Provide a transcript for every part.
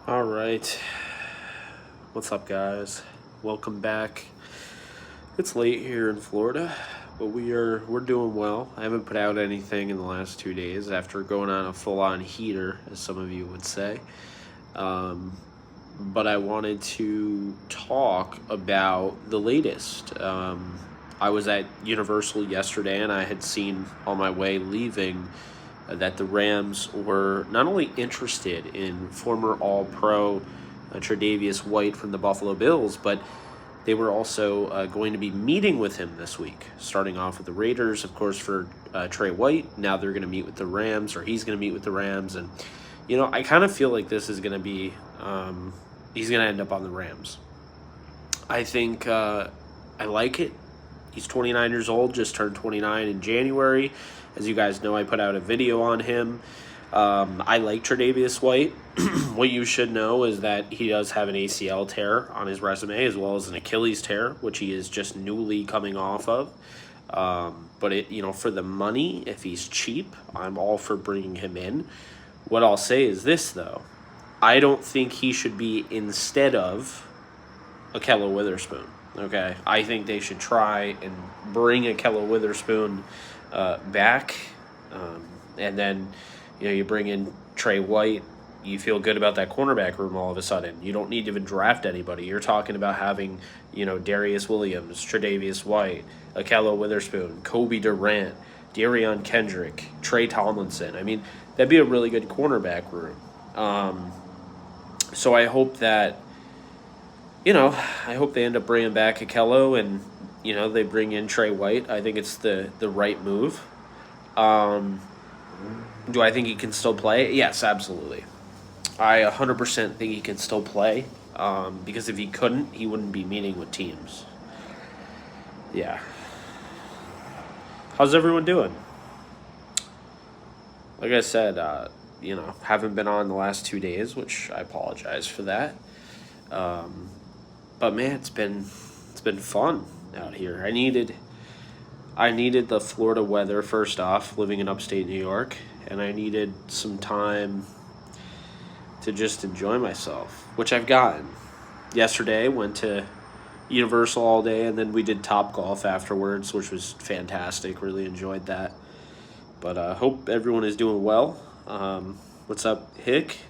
All right. What's up, guys? Welcome back. It's late here in Florida, but we're doing well. I haven't put out anything in the last 2 days after going on a full-on heater, as some of you would say. But I wanted to talk about the latest. I was at Universal yesterday, and I had seen on my way leaving that the Rams were not only interested in former All-Pro Tre'Davious White from the Buffalo Bills, but they were also going to be meeting with him this week, starting off with the Raiders, of course, for Trey White. Now they're going to meet with the Rams, or he's going to meet with the Rams. And, I kind of feel like this is going to be, he's going to end up on the Rams. I think I like it. He's 29 years old, just turned 29 in January. As you guys know, I put out a video on him. I like Tre'Davious White. What you should know is that he does have an ACL tear on his resume, as well as an Achilles tear, which he is just newly coming off of. But for the money, if he's cheap, I'm all for bringing him in. What I'll say is this, though. I don't think he should be instead of Ahkello Witherspoon. Okay, I think they should try and bring Ahkello Witherspoon back, and then you bring in Trey White. You feel good about that cornerback room all of a sudden. You don't need to even draft anybody. You're talking about having Darius Williams, Tre'Davious White, Ahkello Witherspoon, Kobe Durant, Darion Kendrick, Trey Tomlinson. I mean, that'd be a really good cornerback room. So I hope that. I hope they end up bringing back Ahkello and, they bring in Trey White. I think it's the right move. Do I think he can still play? Yes, absolutely. I 100% think he can still play because if he couldn't, he wouldn't be meeting with teams. Yeah. How's everyone doing? Like I said, haven't been on the last 2 days, which I apologize for that. But man, it's been fun out here. I needed the Florida weather first off, living in upstate New York, and I needed some time to just enjoy myself, which I've gotten. Yesterday, went to Universal all day, and then we did Topgolf afterwards, which was fantastic. Really enjoyed that. But hope everyone is doing well. What's up, Hick?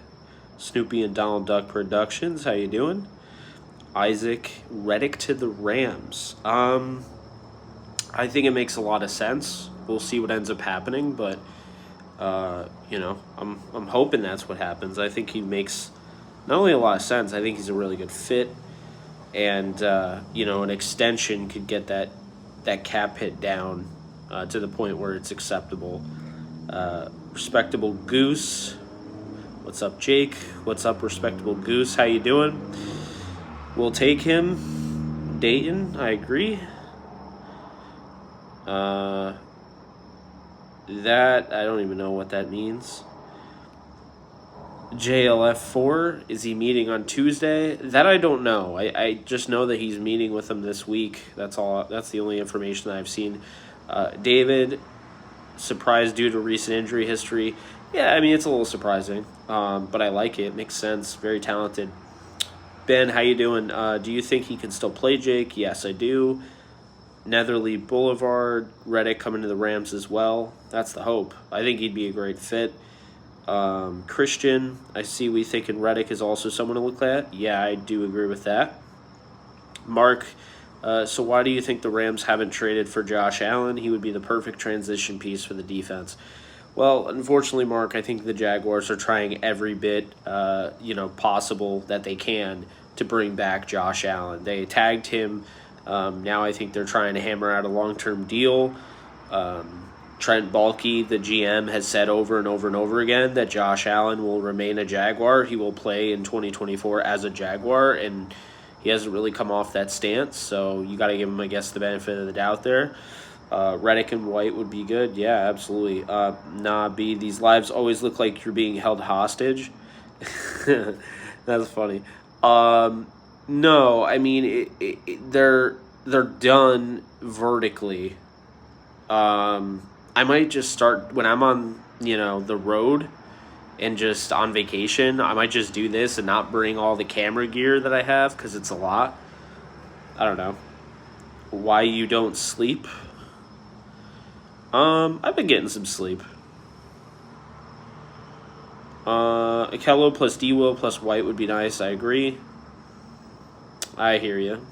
Snoopy and Donald Duck Productions. How you doing? Isaac Reddick to the Rams. I think it makes a lot of sense. We'll see what ends up happening, but I'm hoping that's what happens. I think he makes not only a lot of sense. I think he's a really good fit, and an extension could get that cap hit down to the point where it's acceptable. Respectable Goose. What's up, Jake? What's up, Respectable Goose? How you doing? We'll take him. Dayton, I agree. That, I don't even know what that means. JLF4, is he meeting on Tuesday? That I don't know. I just know that he's meeting with them this week. That's all. That's the only information that I've seen. David, surprised due to recent injury history. Yeah, I mean, it's a little surprising, but I like it. Makes sense. Very talented. Ben, how you doing? Do you think he can still play, Jake? Yes, I do. Netherly Boulevard, Reddick coming to the Rams as well. That's the hope. I think he'd be a great fit. Christian, I see we thinking Reddick is also someone to look at. Yeah, I do agree with that. Mark, so why do you think the Rams haven't traded for Josh Allen? He would be the perfect transition piece for the defense. Well, unfortunately, Mark, I think the Jaguars are trying every bit, possible that they can to bring back Josh Allen. They tagged him. Now I think they're trying to hammer out a long-term deal. Trent Baalke, the GM, has said over and over and over again that Josh Allen will remain a Jaguar. He will play in 2024 as a Jaguar, and he hasn't really come off that stance. So you got to give him, I guess, the benefit of the doubt there. Reddick and White would be good. Yeah, absolutely. B, these lives always look like you're being held hostage. That's funny. No, I mean, they're done vertically. I might just start, when I'm on, the road, and just on vacation, I might just do this and not bring all the camera gear that I have because it's a lot. I don't know. Why you don't sleep? I've been getting some sleep. Akello plus D-Will plus White would be nice. I agree. I hear you.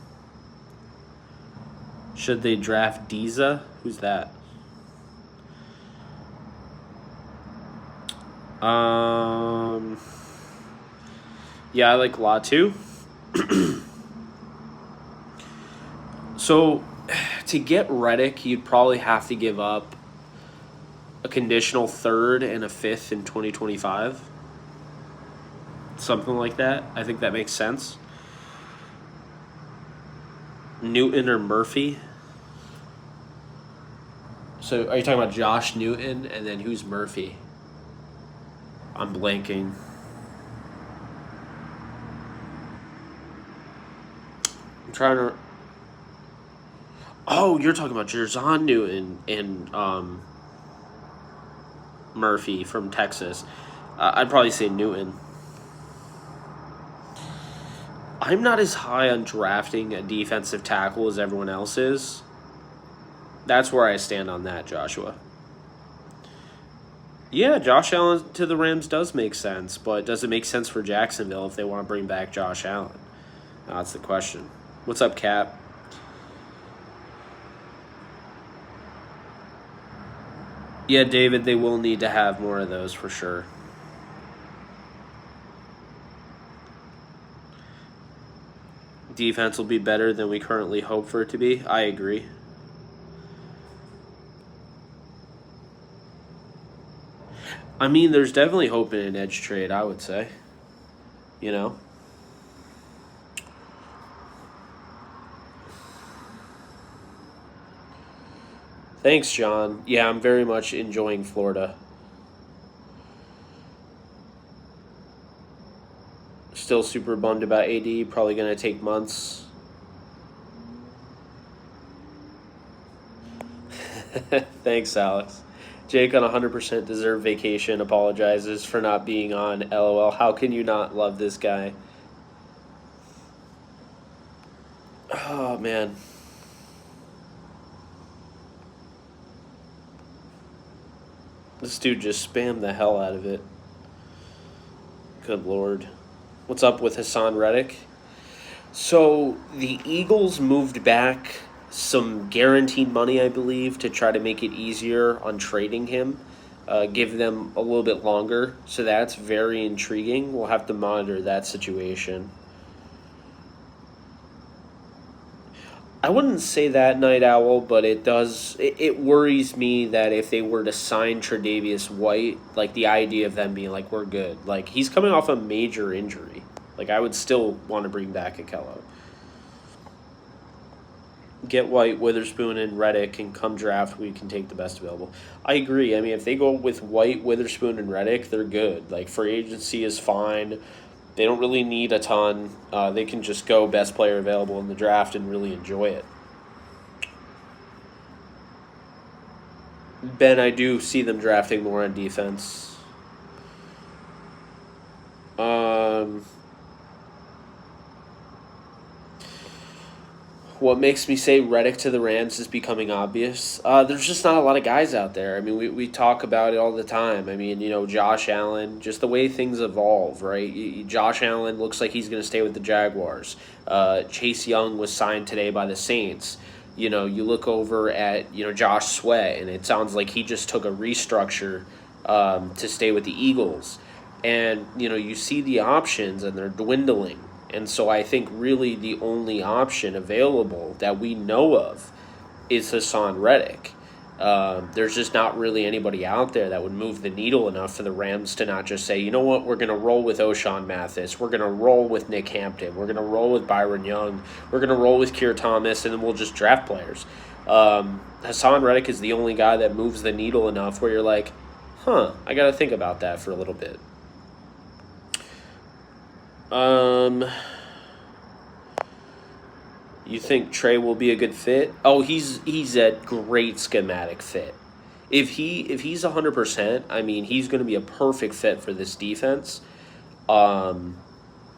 Should they draft Diza? Who's that? Yeah, I like Law too. So, to get Reddick, you'd probably have to give up a conditional third and a fifth in 2025. Something like that. I think that makes sense. Newton or Murphy? So, are you talking about Josh Newton, and then who's Murphy? I'm blanking. I'm trying to... Oh, you're talking about Jerzon Newton and Murphy from Texas. I'd probably say Newton. I'm not as high on drafting a defensive tackle as everyone else is. That's where I stand on that, Joshua. Yeah, Josh Allen to the Rams does make sense, but does it make sense for Jacksonville if they want to bring back Josh Allen? That's the question. What's up, Cap? Yeah, David, they will need to have more of those for sure. Defense will be better than we currently hope for it to be. I agree. I mean, there's definitely hope in an edge trade, I would say. You know? Thanks, John. Yeah, I'm very much enjoying Florida. Still super bummed about AD. Probably going to take months. Thanks, Alex. Jake on 100% deserved vacation apologizes for not being on. LOL. How can you not love this guy? Oh, man. This dude just spammed the hell out of it. Good lord. What's up with Hassan Reddick? So the Eagles moved back some guaranteed money, I believe, to try to make it easier on trading him. Give them a little bit longer. So that's very intriguing. We'll have to monitor that situation. I wouldn't say that, Night Owl, but it does. It worries me that if they were to sign Tre'Davious White, like the idea of them being like, we're good. Like, he's coming off a major injury. Like, I would still want to bring back Akello. Get White, Witherspoon, and Reddick, and come draft, we can take the best available. I agree. I mean, if they go with White, Witherspoon, and Reddick, they're good. Like, free agency is fine. They don't really need a ton. They can just go best player available in the draft and really enjoy it. Ben, I do see them drafting more on defense. What makes me say Reddick to the Rams is becoming obvious? There's just not a lot of guys out there. I mean, we talk about it all the time. I mean, Josh Allen, just the way things evolve, right? Josh Allen looks like he's going to stay with the Jaguars. Chase Young was signed today by the Saints. You look over at, Josh Sweat, and it sounds like he just took a restructure to stay with the Eagles. And, you see the options, and they're dwindling. And so I think really the only option available that we know of is Hassan Reddick. There's just not really anybody out there that would move the needle enough for the Rams to not just say, you know what, we're going to roll with O'Shawn Mathis. We're going to roll with Nick Hampton. We're going to roll with Byron Young. We're going to roll with Keir Thomas, and then we'll just draft players. Hassan Reddick is the only guy that moves the needle enough where you're like, I got to think about that for a little bit. You think Trey will be a good fit? Oh, he's a great schematic fit. if he's 100%, I mean, he's going to be a perfect fit for this defense. Um,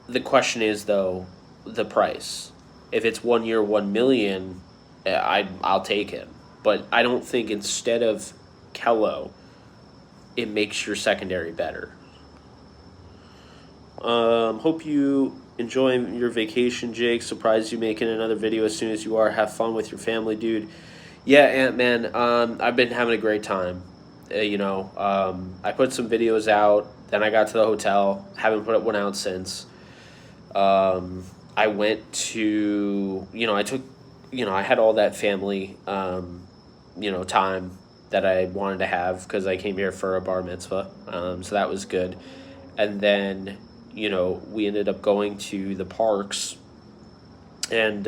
the question is though, the price. If it's 1 year, 1 million, I'll take him. But I don't think instead of Kello, it makes your secondary better. Hope you enjoy your vacation, Jake. Surprised you making another video as soon as you are. Have fun with your family, dude. Yeah, Ant Man. I've been having a great time. I put some videos out. Then I got to the hotel. Haven't put up one out since. I went to, I took, I had all that family, time that I wanted to have because I came here for a bar mitzvah. So that was good. And then, we ended up going to the parks and,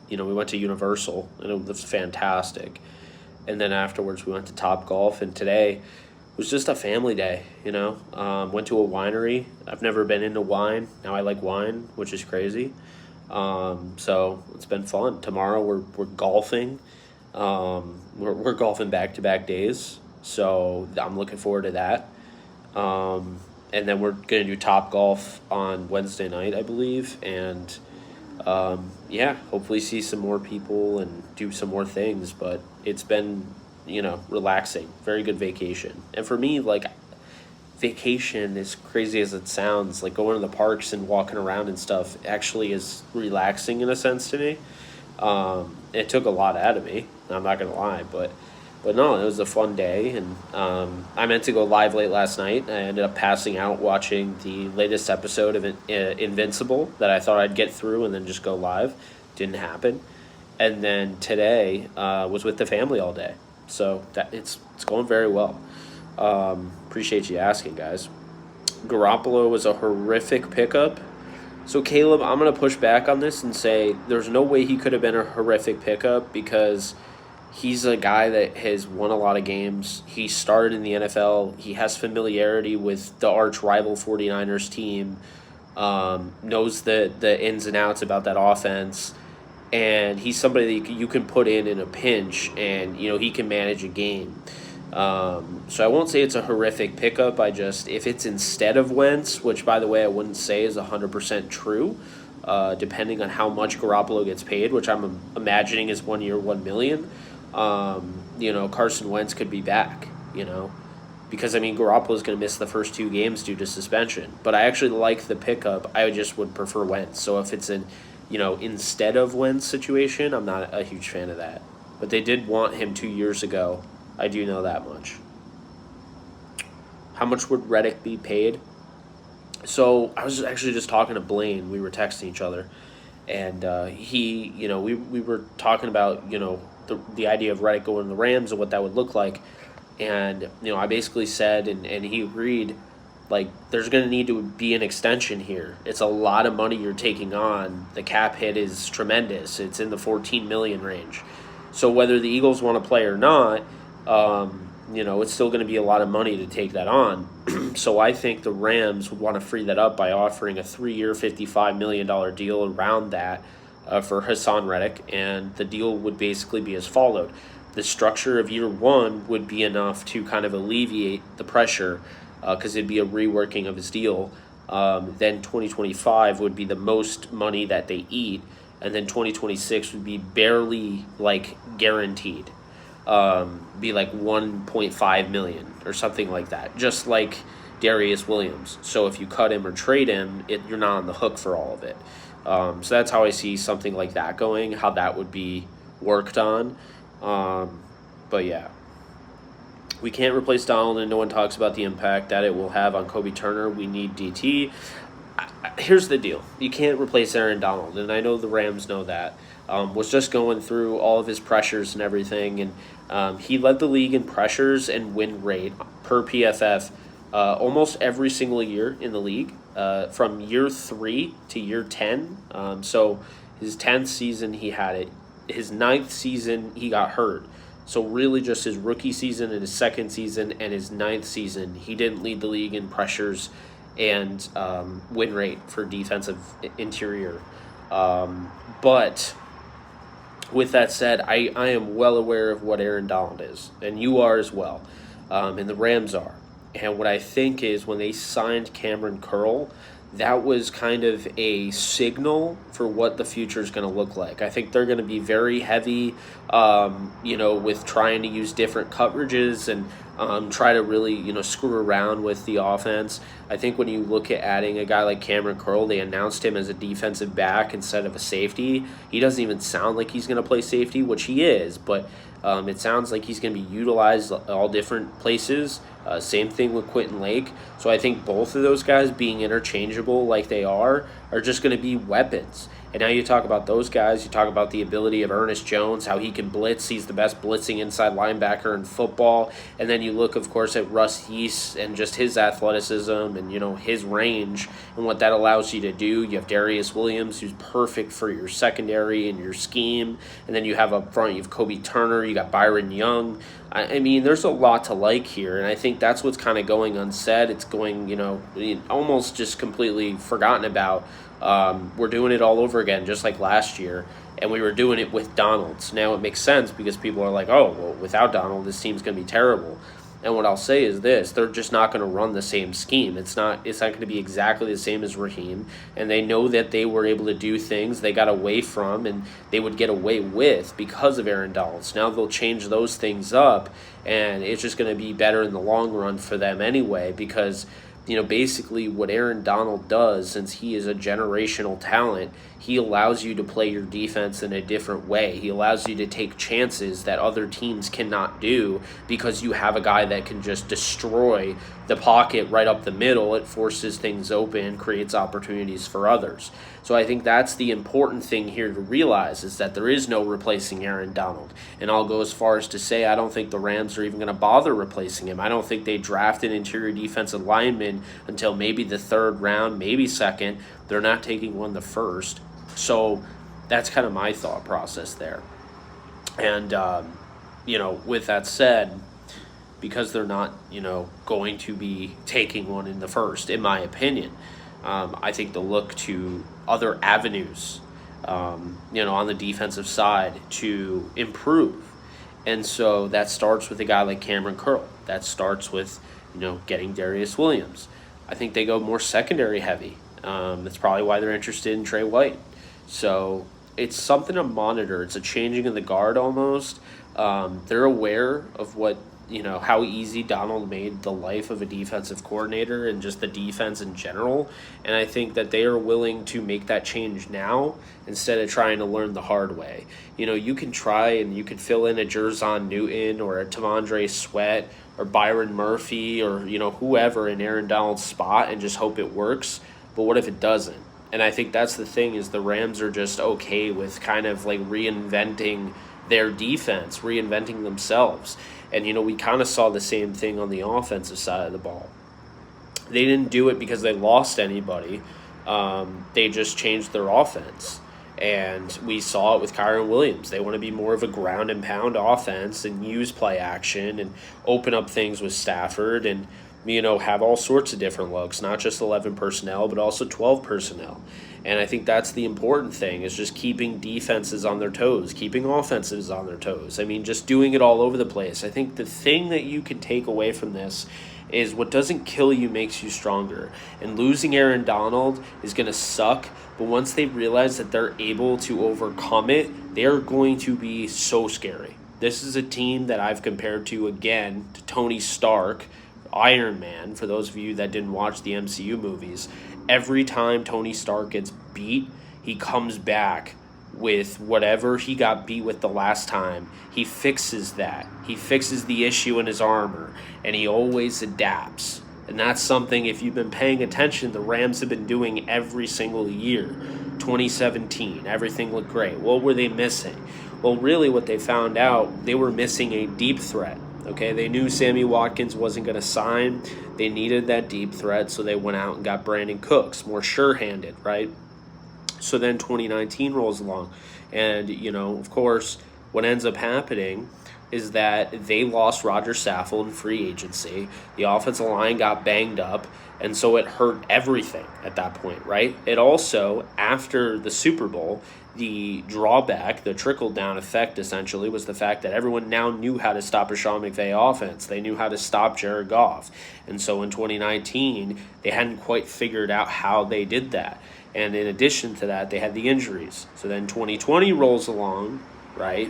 we went to Universal and it was fantastic. And then afterwards we went to Top Golf, and today was just a family day, Went to a winery. I've never been into wine. Now I like wine, which is crazy. So it's been fun. Tomorrow we're golfing. We're golfing back-to-back days, so I'm looking forward to that. And then we're gonna do Top Golf on Wednesday night, I believe, and hopefully see some more people and do some more things. But it's been, relaxing, very good vacation. And for me, like, vacation, as crazy as it sounds, like going to the parks and walking around and stuff actually is relaxing in a sense to me. It took a lot out of me, I'm not gonna lie, but no, it was a fun day. And I meant to go live late last night. I ended up passing out watching the latest episode of Invincible that I thought I'd get through and then just go live. Didn't happen. And then today was with the family all day, so that it's going very well. Appreciate you asking, guys. Garoppolo was a horrific pickup. So, Caleb, I'm going to push back on this and say there's no way he could have been a horrific pickup because he's a guy that has won a lot of games. He started in the NFL. He has familiarity with the arch rival 49ers team, knows the ins and outs about that offense, and he's somebody that you can put in a pinch, and, he can manage a game. So I won't say it's a horrific pickup. If it's instead of Wentz, which, by the way, I wouldn't say is 100% true, depending on how much Garoppolo gets paid, which I'm imagining is 1 year, 1 million. Carson Wentz could be back, because, Garoppolo's going to miss the first 2 games due to suspension. But I actually like the pickup. I just would prefer Wentz. So if it's an, instead of Wentz situation, I'm not a huge fan of that. But they did want him 2 years ago. I do know that much. How much would Reddick be paid? So I was actually just talking to Blaine. We were texting each other. And we were talking about, the idea of Reddick going to the Rams and what that would look like. And, I basically said, and he agreed, like, there's going to need to be an extension here. It's a lot of money you're taking on. The cap hit is tremendous. It's in the $14 million range. So whether the Eagles want to play or not, it's still going to be a lot of money to take that on. So I think the Rams would want to free that up by offering a 3-year, $55 million deal around that for Hassan Reddick, and the deal would basically be as followed. The structure of year 1 would be enough to kind of alleviate the pressure because it'd be a reworking of his deal. Then 2025 would be the most money that they eat, and then 2026 would be barely, like, guaranteed. Be like 1.5 million or something like that, just like Darius Williams. So if you cut him or trade him, you're not on the hook for all of it. So that's how I see something like that going, how that would be worked on. But yeah, we can't replace Donald, and no one talks about the impact that it will have on Kobe Turner. We need DT. Here's the deal. You can't replace Aaron Donald, and I know the Rams know that. Was just going through all of his pressures and everything, and he led the league in pressures and win rate per PFF almost every single year in the league, from year 3 to year 10. So his 10th season, he had it. His 9th season, he got hurt. So really just his rookie season and his 2nd season and his 9th season, he didn't lead the league in pressures and win rate for defensive interior. But With that said, I am well aware of what Aaron Donald is, and you are as well, and the Rams are. And what I think is when they signed Cameron Curl, that was kind of a signal for what the future is going to look like. I think they're going to be very heavy, with trying to use different coverages and try to really, screw around with the offense. I think when you look at adding a guy like Cameron Curl, they announced him as a defensive back instead of a safety. He doesn't even sound like he's going to play safety, which he is, but it sounds like he's going to be utilized all different places. Same thing with Quentin Lake. So I think both of those guys being interchangeable like they are just going to be weapons. And now you talk about those guys, you talk about the ability of Ernest Jones, how he can blitz. He's the best blitzing inside linebacker in football. And then you look, of course, at Russ Yeast and just his athleticism and, his range and what that allows you to do. You have Darius Williams, who's perfect for your secondary and your scheme. And then you have up front, you have Kobe Turner, you got Byron Young. I mean, there's a lot to like here, and I think that's what's kind of going unsaid. It's going, almost just completely forgotten about. We're doing it all over again, just like last year, and we were doing it with Donald. So now it makes sense because people are like, oh, well, without Donald, this team's going to be terrible. And what I'll say is this: they're just not going to run the same scheme. It's not going to be exactly the same as Raheem. And they know that they were able to do things they got away from and they would get away with because of Aaron Donald. So now they'll change those things up, and it's just going to be better in the long run for them anyway because basically what Aaron Donald does, since he is a generational talent, he allows you to play your defense in a different way. He allows you to take chances that other teams cannot do because you have a guy that can just destroy the pocket right up the middle. It forces things open, creates opportunities for others. So I think that's the important thing here to realize is that there is no replacing Aaron Donald. And I'll go as far as to say I don't think the Rams are even going to bother replacing him. I don't think they draft an interior defensive lineman until maybe the third round, maybe second. They're not taking one the first. So that's kind of my thought process there. And, with that said, because they're not, going to be taking one in the first, in my opinion, I think they'll look to other avenues, on the defensive side to improve. And so that starts with a guy like Cameron Curl. That starts with, getting Darius Williams. I think they go more secondary heavy. That's probably why they're interested in Trey White. So it's something to monitor. It's a changing of the guard almost. They're aware of what, how easy Donald made the life of a defensive coordinator and just the defense in general. And I think that they are willing to make that change now instead of trying to learn the hard way. You can try and you can fill in a Jerzon Newton or a Tavondre Sweat or Byron Murphy or, whoever in Aaron Donald's spot and just hope it works. But what if it doesn't? And I think that's the thing is the Rams are just okay with kind of like reinventing their defense, reinventing themselves. And, we kind of saw the same thing on the offensive side of the ball. They didn't do it because they lost anybody. They just changed their offense. And we saw it with Kyron Williams. They want to be more of a ground and pound offense and use play action and open up things with Stafford and, have all sorts of different looks, not just 11 personnel, but also 12 personnel. And I think that's the important thing is just keeping defenses on their toes, keeping offenses on their toes. I mean, just doing it all over the place. I think the thing that you can take away from this is what doesn't kill you makes you stronger. And losing Aaron Donald is going to suck, but once they realize that they're able to overcome it, they're going to be so scary. This is a team that I've compared to, again, to Tony Stark, Iron Man, for those of you that didn't watch the MCU movies. Every time Tony Stark gets beat, he comes back with whatever he got beat with the last time. He fixes that. He fixes the issue in his armor, and he always adapts. And that's something, if you've been paying attention, the Rams have been doing every single year. 2017, everything looked great. What were they missing? Well, really what they found out, they were missing a deep threat. Okay, they knew Sammy Watkins wasn't going to sign. They needed that deep threat, so they went out and got Brandon Cooks, more sure-handed, right? So then 2019 rolls along. And, of course, what ends up happening is that they lost Roger Saffold in free agency. The offensive line got banged up, and so it hurt everything at that point, right? It also, after the Super Bowl, The drawback, the trickle-down effect, essentially, was the fact that everyone now knew how to stop a Sean McVay offense. They knew how to stop Jared Goff. And so in 2019, they hadn't quite figured out how they did that. And in addition to that, they had the injuries. So then 2020 rolls along, right?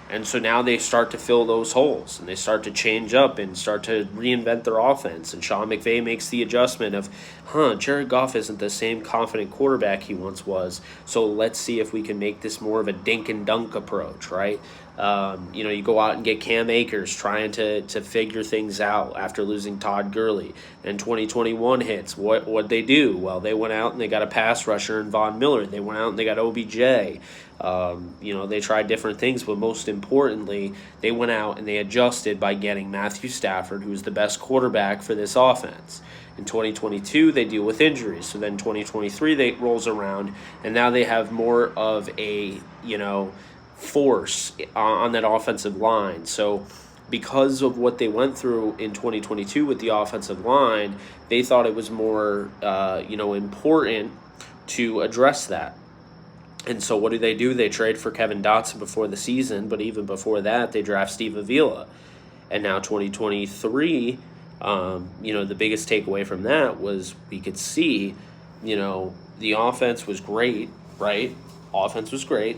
And so now they start to fill those holes, and they start to change up and start to reinvent their offense. And Sean McVay makes the adjustment of, Jared Goff isn't the same confident quarterback he once was, so let's see if we can make this more of a dink and dunk approach, right? You go out and get Cam Akers trying to figure things out after losing Todd Gurley. And 2021 hits. What'd they do? Well, they went out and they got a pass rusher in Von Miller. They went out and they got OBJ. They tried different things, but most importantly, they went out and they adjusted by getting Matthew Stafford, who's the best quarterback for this offense. In 2022, they deal with injuries. So then 2023 they rolls around, and now they have more of a, force on that offensive line. So because of what they went through in 2022 with the offensive line, they thought it was more, important to address that. And so what do? They trade for Kevin Dotson before the season, but even before that, they draft Steve Avila. And now 2023, the biggest takeaway from that was we could see, the offense was great, right? Offense was great.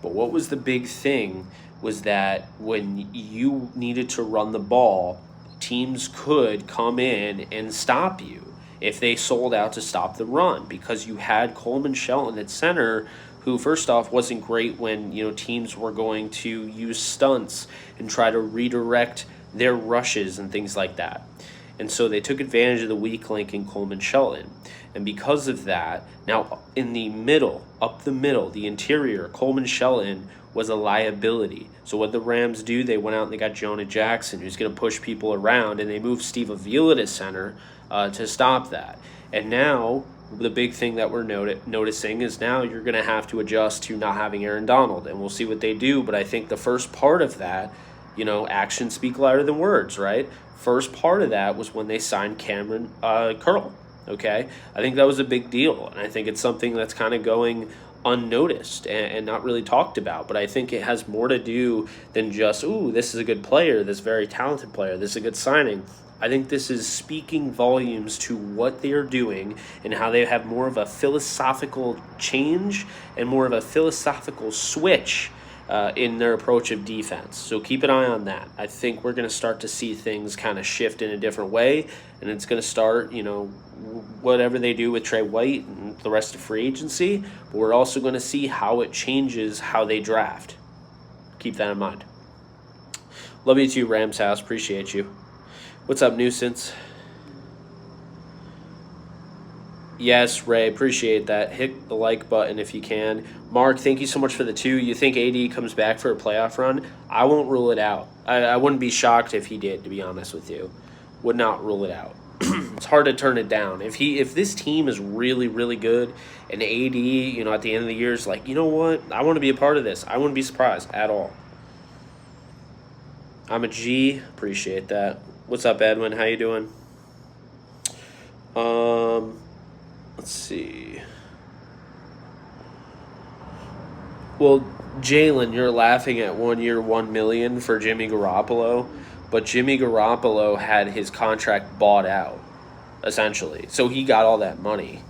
But what was the big thing was that when you needed to run the ball, teams could come in and stop you if they sold out to stop the run, because you had Coleman Shelton at center, who first off wasn't great when teams were going to use stunts and try to redirect their rushes and things like that. And so they took advantage of the weak link in Coleman Shelton. And because of that, now in the middle, up the middle, the interior, Coleman Shelton was a liability. So what the Rams do, they went out and they got Jonah Jackson, who's going to push people around, and they moved Steve Avila to center to stop that. And now the big thing that we're noticing is now you're going to have to adjust to not having Aaron Donald, and we'll see what they do. But I think the first part of that, actions speak louder than words, right? First part of that was when they signed Cameron Curl, okay? I think that was a big deal, and I think it's something that's kind of going unnoticed and not really talked about. But I think it has more to do than just, this is a good player, this very talented player, this is a good signing. I think this is speaking volumes to what they are doing and how they have more of a philosophical change and more of a philosophical switch in their approach of defense. So keep an eye on that. I think we're going to start to see things kind of shift in a different way, and it's going to start, whatever they do with Trey White and the rest of free agency, but we're also going to see how it changes how they draft. Keep that in mind. Love you too, Rams House. Appreciate you. What's up, Nuisance? Yes, Ray, appreciate that. Hit the like button if you can. Mark, thank you so much for the 2. You think AD comes back for a playoff run? I won't rule it out. I wouldn't be shocked if he did, to be honest with you. Would not rule it out. It's hard to turn it down. If this team is really, really good, and AD, at the end of the year is like, you know what? I want to be a part of this. I wouldn't be surprised at all. I'm a G. Appreciate that. What's up, Edwin? How you doing? Let's see. Well, Jalen, you're laughing at 1 year, $1 million for Jimmy Garoppolo, but Jimmy Garoppolo had his contract bought out, essentially. So he got all that money.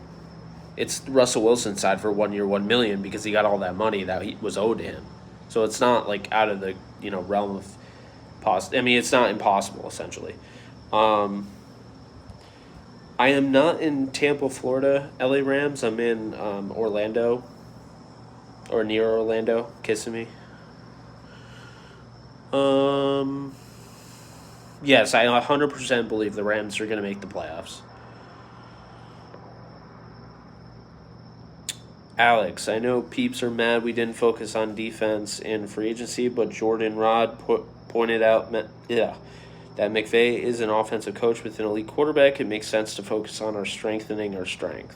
It's Russell Wilson's side for 1 year, $1 million because he got all that money that was owed to him. So it's not like out of the realm of it's not impossible, essentially. I am not in Tampa, Florida, LA Rams. I'm in Orlando, or near Orlando, kissing me. Yes, I 100% believe the Rams are going to make the playoffs. Alex, I know peeps are mad we didn't focus on defense in free agency, but Jordan Rod pointed out that McVay is an offensive coach with an elite quarterback. It makes sense to focus on strengthening our strength.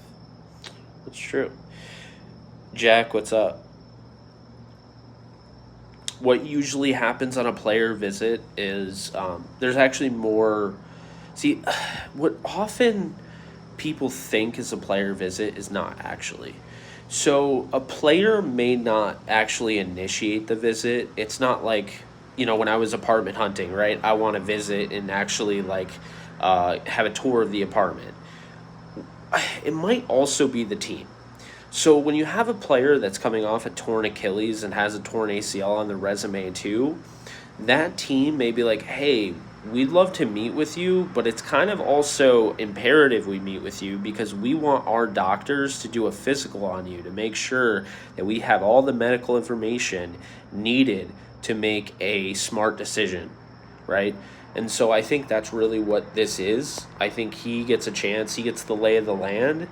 That's true. Jack, what's up? What usually happens on a player visit is there's actually more. See, what often people think is a player visit is not actually. So a player may not actually initiate the visit. It's not like, when I was apartment hunting, right? I want to visit and actually like have a tour of the apartment. It might also be the team. So when you have a player that's coming off a torn Achilles and has a torn ACL on the resume too, that team may be like, hey, we'd love to meet with you, but it's kind of also imperative we meet with you because we want our doctors to do a physical on you to make sure that we have all the medical information needed to make a smart decision, right? And so I think that's really what this is. I think he gets a chance. He gets the lay of the land,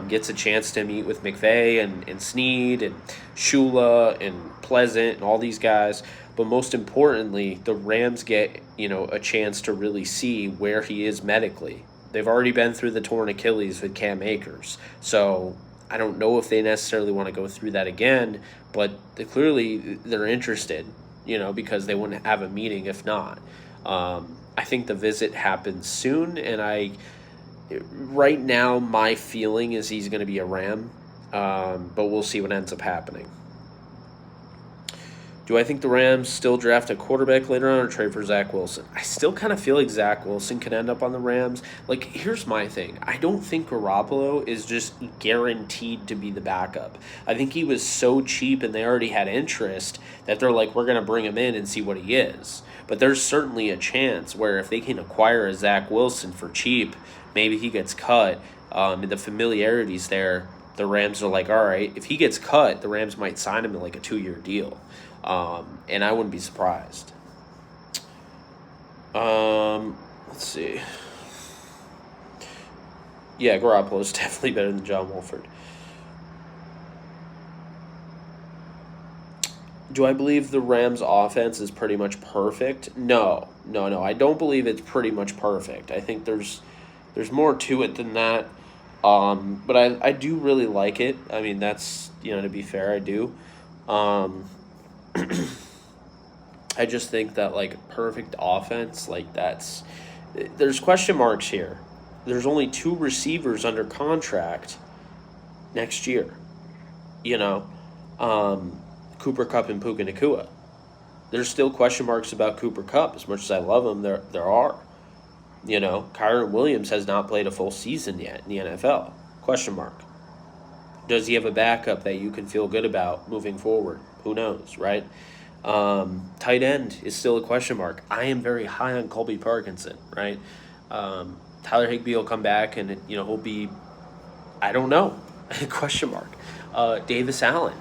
gets a chance to meet with McVay and Snead and Shula and Pleasant and all these guys. But most importantly, the Rams get, a chance to really see where he is medically. They've already been through the torn Achilles with Cam Akers. So I don't know if they necessarily want to go through that again, but they're interested, because they wouldn't have a meeting if not. I think the visit happens soon, and right now my feeling is he's going to be a Ram, but we'll see what ends up happening. Do I think the Rams still draft a quarterback later on or trade for Zach Wilson? I still kind of feel like Zach Wilson can end up on the Rams. Like, here's my thing. I don't think Garoppolo is just guaranteed to be the backup. I think he was so cheap and they already had interest that they're like, we're going to bring him in and see what he is. But there's certainly a chance where if they can acquire a Zach Wilson for cheap, maybe he gets cut. And the familiarity's there. The Rams are like, all right, if he gets cut, the Rams might sign him in like a 2-year deal. And I wouldn't be surprised. Let's see. Yeah, Garoppolo is definitely better than John Wolford. Do I believe the Rams' offense is pretty much perfect? No. I don't believe it's pretty much perfect. I think there's more to it than that. But I do really like it. I mean, that's, to be fair, I do. I just think that, like, perfect offense, like, there's question marks here. There's only 2 receivers under contract next year, Cooper Kupp and Puka Nacua. There's still question marks about Cooper Kupp. As much as I love him, there are. Kyron Williams has not played a full season yet in the NFL. Question mark. Does he have a backup that you can feel good about moving forward? Who knows, right? Tight end is still a question mark. I am very high on Colby Parkinson, right? Tyler Higbee will come back and, he'll be, I don't know, question mark. Davis Allen,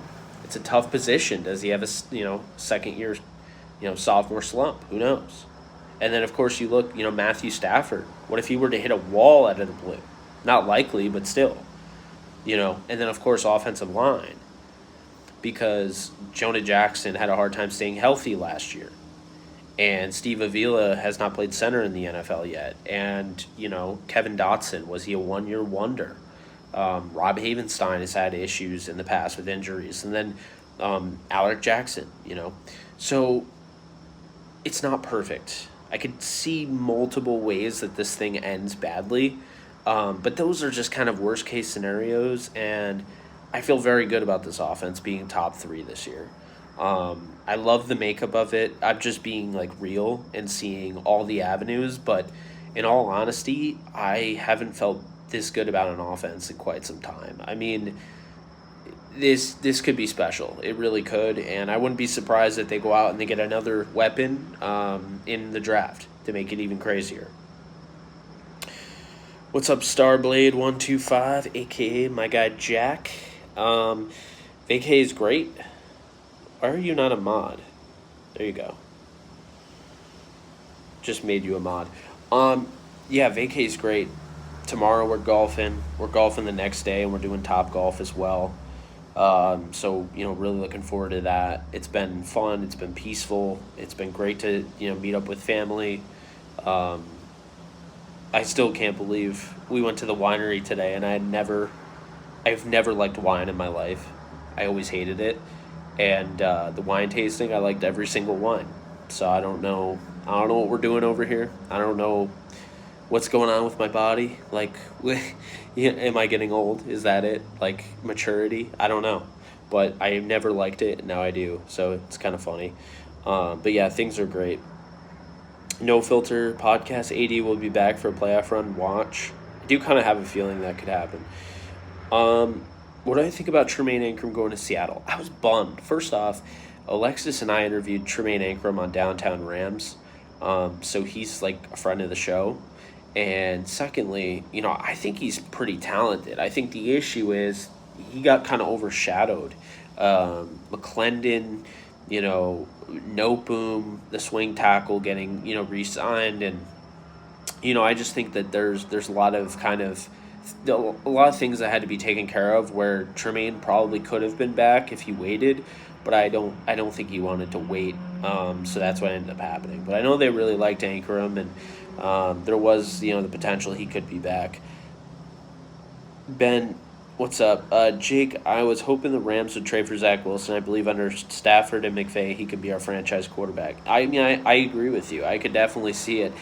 it's a tough position. Does he have a, second year, sophomore slump? Who knows? And then, of course, you look, Matthew Stafford. What if he were to hit a wall out of the blue? Not likely, but still. And then, of course, offensive line. Because Jonah Jackson had a hard time staying healthy last year. And Steve Avila has not played center in the NFL yet. And, Kevin Dotson, was he a one-year wonder? Rob Havenstein has had issues in the past with injuries. And then Alec Jackson, So it's not perfect. I could see multiple ways that this thing ends badly. But those are just kind of worst-case scenarios, and I feel very good about this offense being top 3 this year. I love the makeup of it. I'm just being, like, real and seeing all the avenues, but in all honesty, I haven't felt this good about an offense in quite some time. I mean, this could be special. It really could, and I wouldn't be surprised if they go out and they get another weapon in the draft to make it even crazier. What's up, Starblade125, a.k.a. my guy Jack? Vacay is great. Why are you not a mod? There you go. Just made you a mod. Yeah, Vacay is great. Tomorrow we're golfing. We're golfing the next day, and we're doing Top Golf as well. So, really looking forward to that. It's been fun. It's been peaceful. It's been great to, meet up with family. I still can't believe we went to the winery today, and I've never liked wine in my life. I always hated it. And the wine tasting, I liked every single one. So I don't know what we're doing over here. I don't know what's going on with my body? Like, yeah, am I getting old? Is that it? Like maturity? I don't know, but I never liked it, and now I do. So it's kind of funny. But yeah, things are great. No Filter podcast. AD will be back for a playoff run. Watch. I do kind of have a feeling that could happen. What do I think about Tremaine Ankrum going to Seattle? I was bummed. First off, Alexis and I interviewed Tremaine Ankrum on Downtown Rams. So he's like a friend of the show. And secondly, I think he's pretty talented. I think the issue is he got kind of overshadowed. McClendon, Nopum, the swing tackle getting, re-signed. And, I just think that there's a lot of things that had to be taken care of where Tremaine probably could have been back if he waited, but I don't think he wanted to wait. So that's what ended up happening. But I know they really liked Ankrum, and there was the potential he could be back. Ben, what's up? Jake, I was hoping the Rams would trade for Zach Wilson. I believe under Stafford and McVay, he could be our franchise quarterback. I mean, I agree with you. I could definitely see it.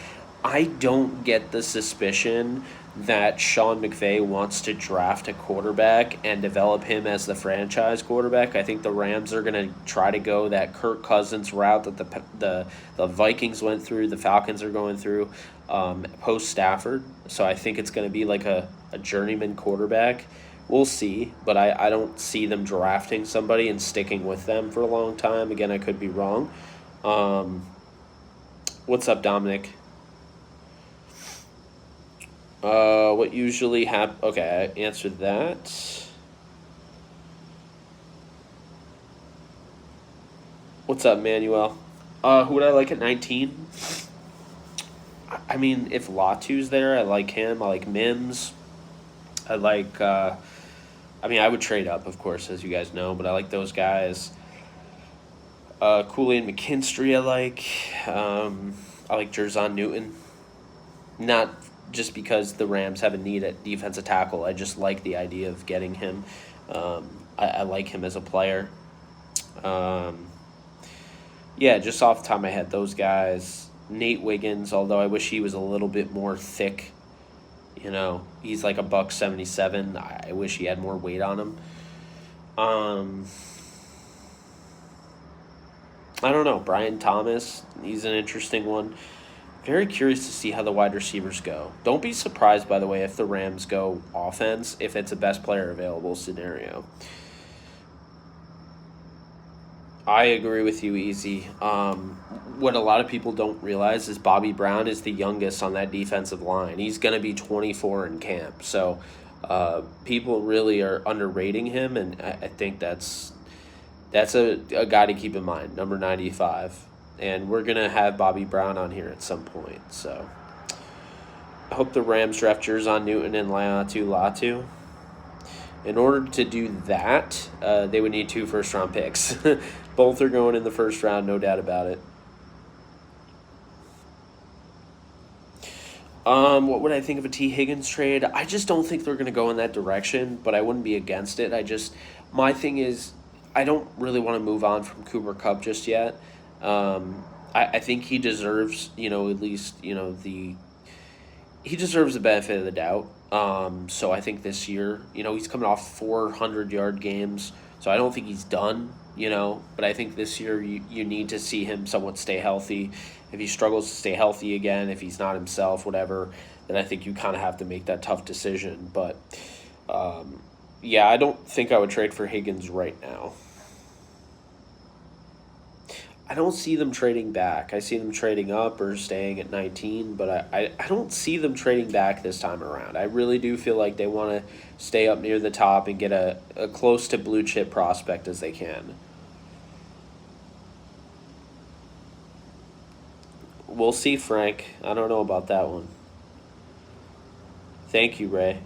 I don't get the suspicion that Sean McVay wants to draft a quarterback and develop him as the franchise quarterback. I think the Rams are going to try to go that Kirk Cousins route that the Vikings went through, the Falcons are going through post Stafford. So I think it's going to be like a journeyman quarterback. We'll see, but I don't see them drafting somebody and sticking with them for a long time. Again, I could be wrong. What's up, Dominic? What usually happens? Okay, I answered that. What's up, Manuel? Who would I like at 19? I mean, if Latu's there, I like him. I like Mims. I like, I would trade up, of course, as you guys know, but I like those guys. Cooley and McKinstry, I like. I like Jerzon Newton. Not just because the Rams have a need at defensive tackle. I just like the idea of getting him. I like him as a player. Just off the top of my head, those guys. Nate Wiggins, although I wish he was a little bit more thick. He's like $177. I wish he had more weight on him. I don't know. Brian Thomas, he's an interesting one. Very curious to see how the wide receivers go. Don't be surprised, by the way, if the Rams go offense, if it's a best player available scenario. I agree with you, Easy. What a lot of people don't realize is Bobby Brown is the youngest on that defensive line. He's going to be 24 in camp. So people really are underrating him, and I think that's a guy to keep in mind, number 95. And we're going to have Bobby Brown on here at some point. So I hope the Rams draft Jerzon Newton and Latu. In order to do that, they would need 2 first-round picks. Both are going in the first round, no doubt about it. What would I think of a T. Higgins trade? I just don't think they're going to go in that direction, but I wouldn't be against it. My thing is, I don't really want to move on from Cooper Kupp just yet. I think he deserves, at least, he deserves the benefit of the doubt. So I think this year, he's coming off 400-yard games, so I don't think he's done, but I think this year you need to see him somewhat stay healthy. If he struggles to stay healthy again, if he's not himself, whatever, then I think you kind of have to make that tough decision. But, I don't think I would trade for Higgins right now. I don't see them trading back. I see them trading up or staying at 19, but I don't see them trading back this time around. I really do feel like they want to stay up near the top and get a close to blue chip prospect as they can. We'll see, Frank. I don't know about that one. Thank you, Ray.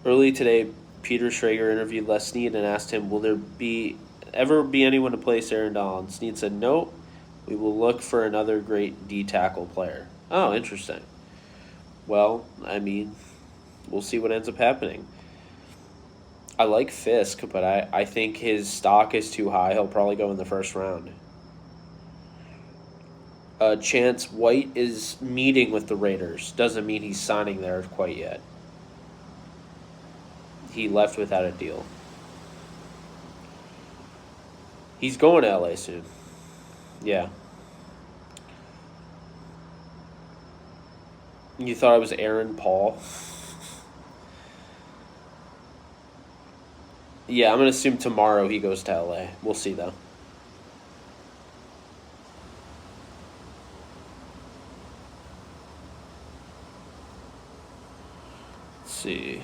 Early today, Peter Schrager interviewed Les Snead and asked him, will there ever be anyone to place Aaron Donald? Snead said, no, we will look for another great D-tackle player. Oh, interesting. Well, we'll see what ends up happening. I like Fisk, but I think his stock is too high. He'll probably go in the first round. Chance White is meeting with the Raiders. Doesn't mean he's signing there quite yet. He left without a deal. He's going to LA soon. Yeah. You thought it was Aaron Paul? Yeah, I'm going to assume tomorrow he goes to LA. We'll see, though. Let's see.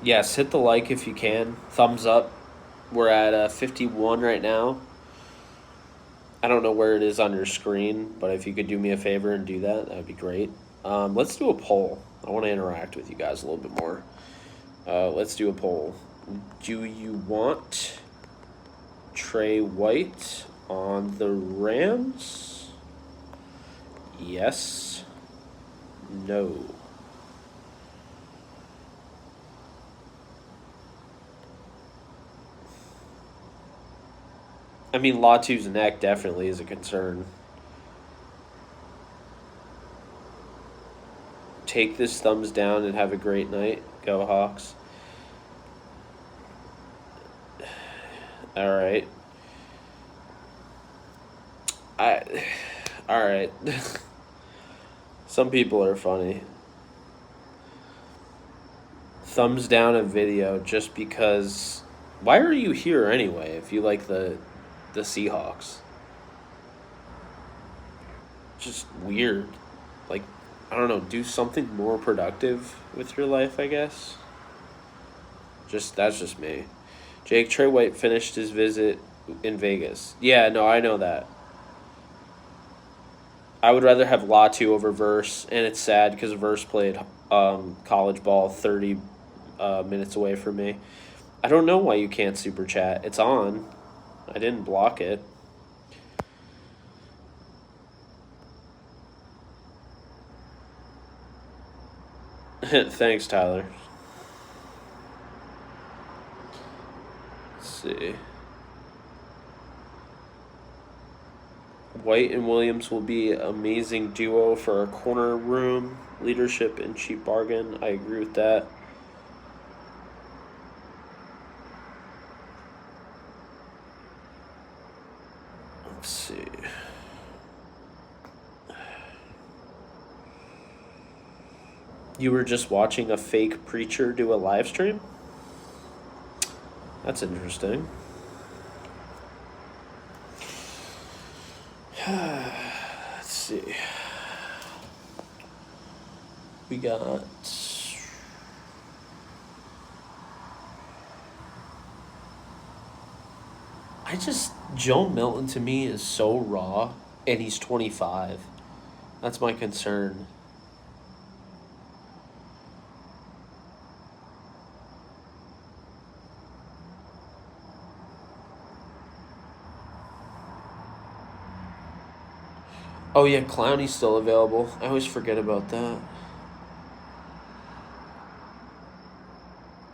Yes, hit the like if you can. Thumbs up. We're at 51 right now. I don't know where it is on your screen, but if you could do me a favor and do that, that would be great. Let's do a poll. I want to interact with you guys a little bit more. Let's do a poll. Do you want Trey White on the Rams? Yes. No. I mean, Latu's neck definitely is a concern. Take this thumbs down and have a great night. Go Hawks. All right. All right. Some people are funny. Thumbs down a video just because. Why are you here anyway? If you like the Seahawks, just weird. Like, I don't know. Do something more productive with your life, I guess. That's just me. Jake, Trey White finished his visit in Vegas. Yeah, no, I know that. I would rather have Latu over Verse, and it's sad because Verse played college ball 30 minutes away from me. I don't know why you can't super chat. It's on. I didn't block it. Thanks, Tyler. Let's see. White and Williams will be an amazing duo for a corner room, leadership, and cheap bargain. I agree with that. Let's see. You were just watching a fake preacher do a live stream? That's interesting. Let's see. We got... Joe Milton to me is so raw, and he's 25. That's my concern. Oh yeah, Clowney's still available. I always forget about that.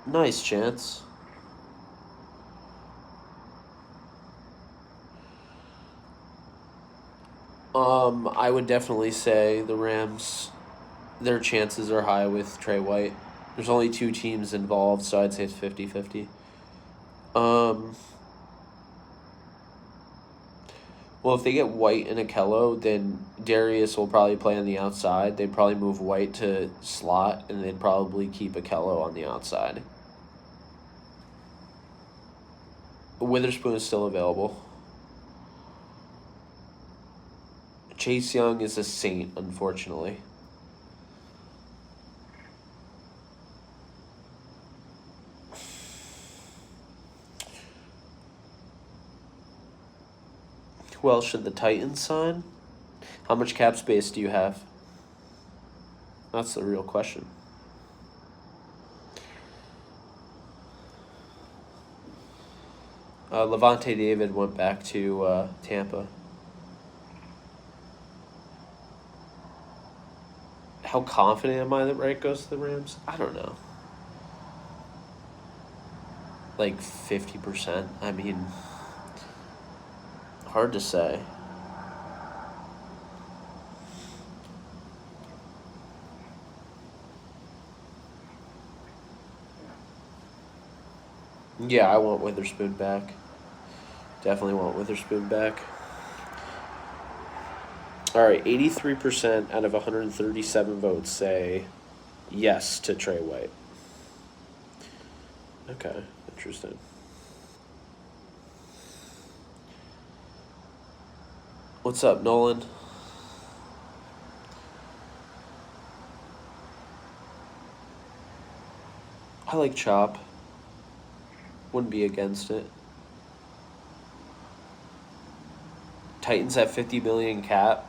Nice chance. I would definitely say the Rams, their chances are high with Trey White. There's only 2 teams involved, so I'd say it's 50-50. Well, if they get White and Akello, then Darius will probably play on the outside. They'd probably move White to slot, and they'd probably keep Akello on the outside. Witherspoon is still available. Chase Young is a saint, unfortunately. Who else should the Titans sign? How much cap space do you have? That's the real question. Levante David went back to Tampa. How confident am I that Wright goes to the Rams? I don't know. Like 50%. I mean, Hard to say. Yeah, I want Witherspoon back. Definitely want Witherspoon back. All right, 83% out of 137 votes say yes to Trey White. Okay, interesting. What's up, Nolan? I like Chop. Wouldn't be against it. Titans at 50 million cap.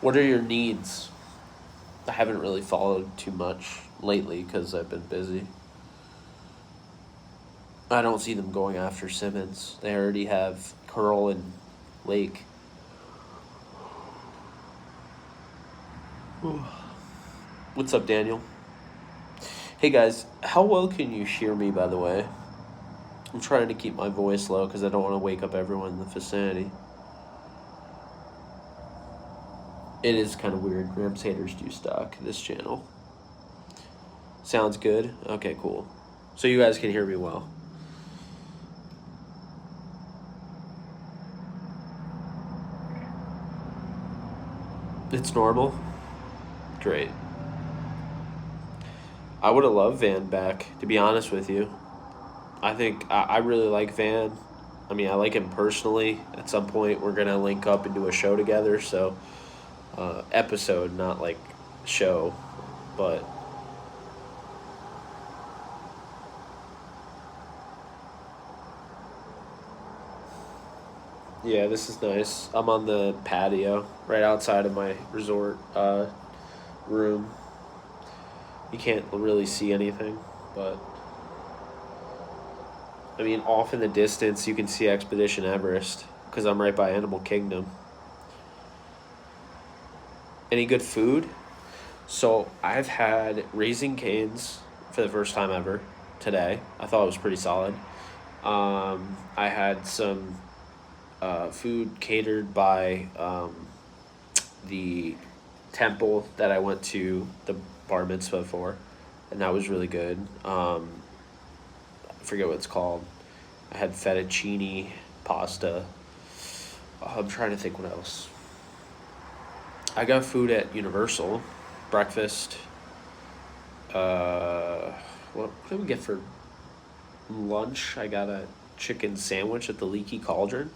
What are your needs? I haven't really followed too much lately because I've been busy. I don't see them going after Simmons. They already have Curl and Lake. What's up, Daniel? Hey guys, how well can you hear me, by the way? I'm trying to keep my voice low because I don't want to wake up everyone in the vicinity. It is kind of weird. Rams haters do stock this channel. Sounds good? Okay, cool. So you guys can hear me well. It's normal? Great. I would have loved Van back, to be honest with you. I think I really like Van. I mean, I like him personally. At some point, we're going to link up and do a show together. So, episode, not like show. But yeah, this is nice. I'm on the patio right outside of my resort room. You can't really see anything, but I mean, off in the distance, you can see Expedition Everest because I'm right by Animal Kingdom. Any good food? So I've had Raising Cane's for the first time ever today. I thought it was pretty solid. I had some food catered by the temple that I went to the bar mitzvah for, and that was really good. I forget what it's called. I had fettuccine pasta. I'm trying to think what else. I got food at Universal, breakfast. What did we get for lunch? I got a chicken sandwich at the Leaky Cauldron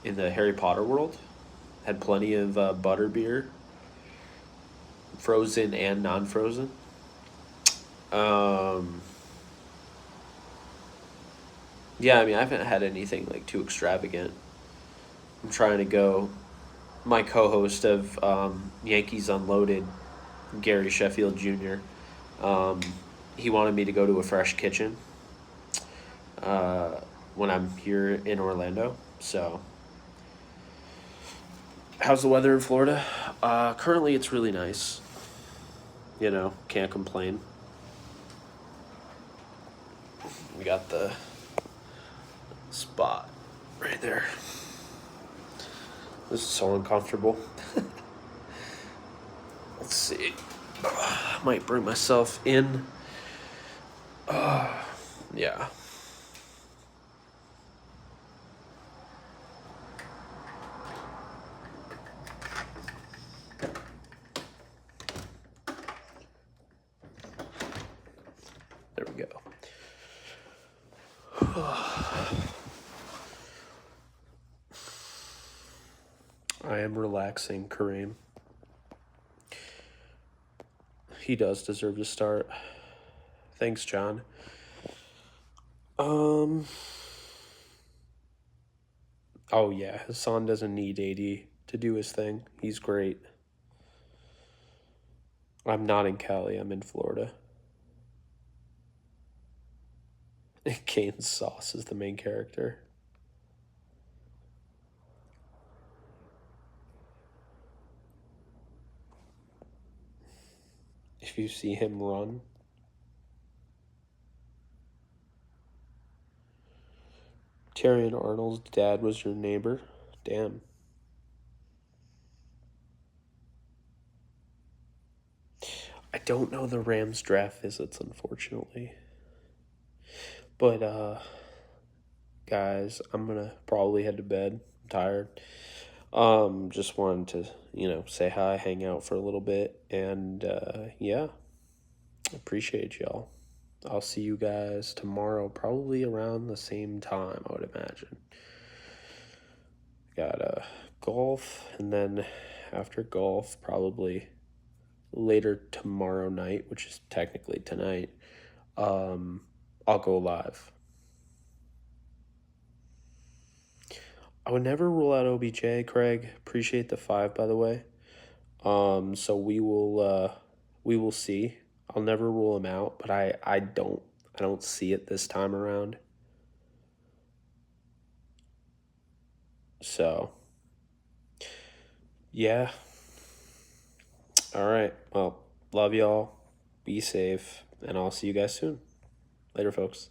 in the Harry Potter world. Had plenty of butterbeer, frozen and non-frozen. Yeah, I mean, I haven't had anything like too extravagant. I'm trying to go. My co-host of Yankees Unloaded, Gary Sheffield Jr. He wanted me to go to a Fresh Kitchen when I'm here in Orlando. So, how's the weather in Florida? Currently, it's really nice. You know, can't complain. We got the spot right there. This is so uncomfortable. Let's see. I might bring myself in. Yeah. There we go. I am relaxing, Kareem. He does deserve to start. Thanks, John. Oh yeah, Hassan doesn't need AD to do his thing. He's great. I'm not in Cali, I'm in Florida. Kane's Sauce is the main character. If you see him run, Terry and Arnold's dad was your neighbor? Damn. I don't know the Rams draft visits, unfortunately. But, guys, I'm gonna probably head to bed. I'm tired. Just wanted to, say hi, hang out for a little bit, and, yeah, appreciate y'all. I'll see you guys tomorrow, probably around the same time, I would imagine. Got golf, and then after golf, probably later tomorrow night, which is technically tonight, I'll go live. I would never rule out OBJ, Craig. Appreciate the 5, by the way. So we will see. I'll never rule him out, but I don't see it this time around. So yeah. All right. Well, love y'all. Be safe, and I'll see you guys soon. Later, folks.